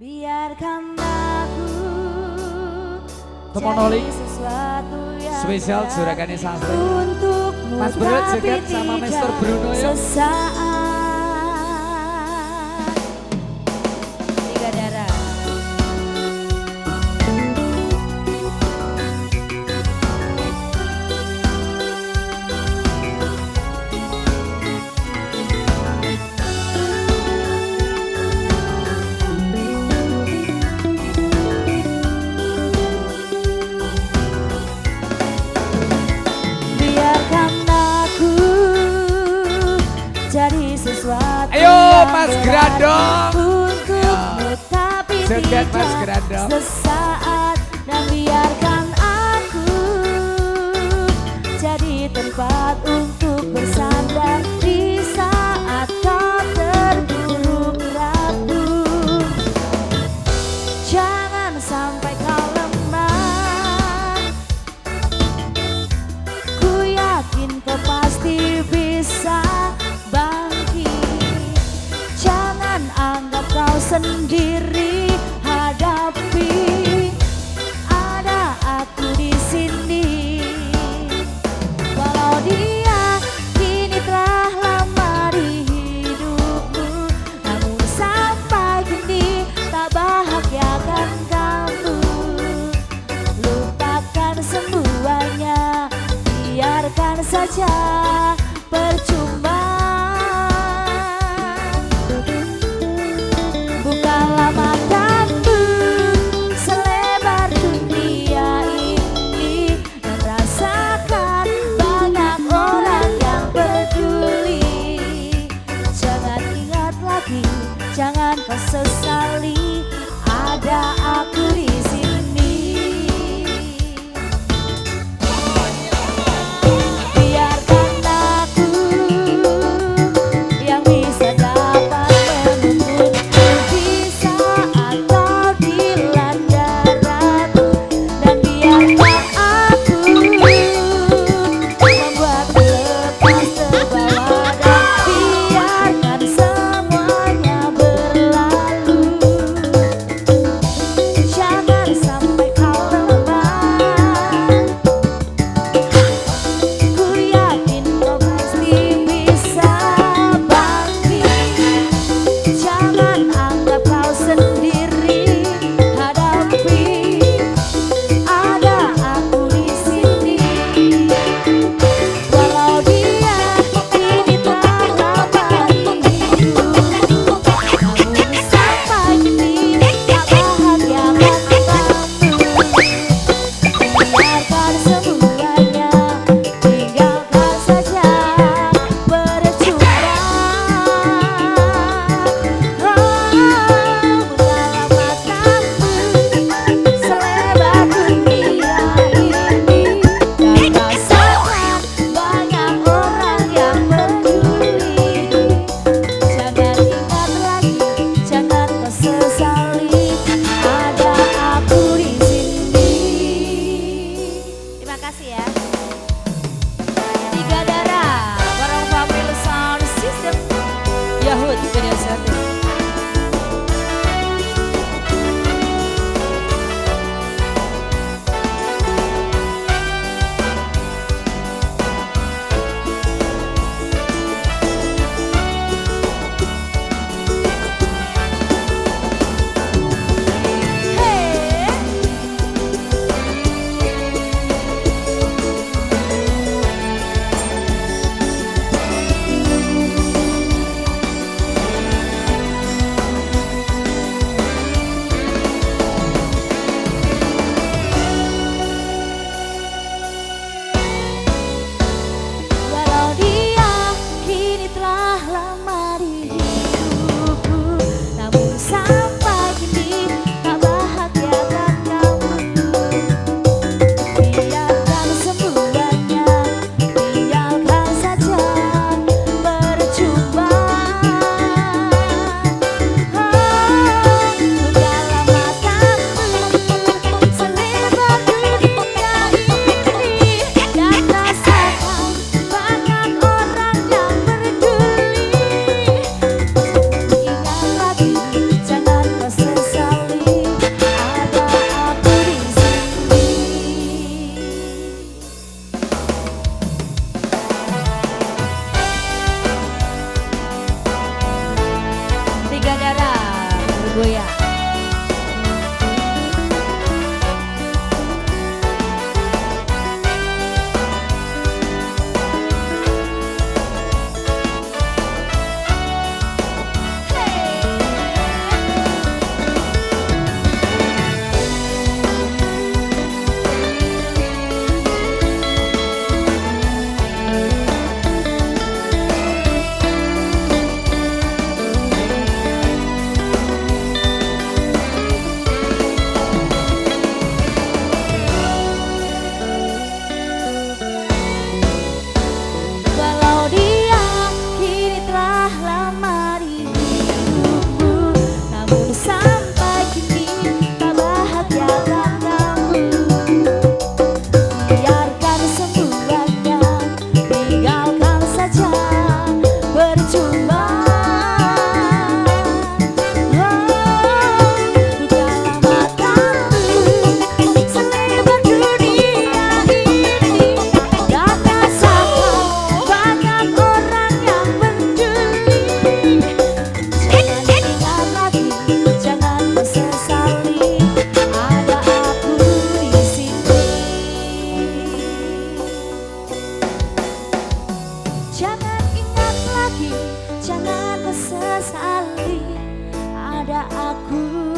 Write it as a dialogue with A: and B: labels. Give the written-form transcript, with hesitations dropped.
A: Biarkan aku
B: Temonoli
A: jadi sesuatu yang
B: spesial juragannya Sastri
A: untukmu,
B: Mas Bro
A: tapi
B: juga sama Mr. Bruno ya.
A: Sesaat Tiga Darah. Jadi sesuatu
B: ayo Mas Grandong
A: untukmu, tapi
B: Joget, Mas
A: tidak
B: Grandong.
A: sesaat. Dan biarkan aku jadi tempat untuk bersandar di saat kau terburuk rapuh. Jangan sampai kau lemah, ku yakin kau pasti bisa bangkit. Jangan anggap kau sendiri, hadapi, ada aku di sini. Walau dia kini telah lama di hidupmu, namun sampai kini tak bahagiakan kamu. Lupakan semuanya, biarkan saja, percuma. Bukalah matamu selebar dunia ini dan rasakan banyak orang yang peduli. Jangan ingat lagi, jangan kau sesali, ada aku di sini. Biarkan aku yang bisa dapat menuntunmu di saat kau dilanda ragu. Dan biarkan aku membuatmu lepas terbawa, dan biarkan semuanya berlalu. Jangan Bidadara bergoyang. Jangan ingat lagi, jangan sesali ada aku.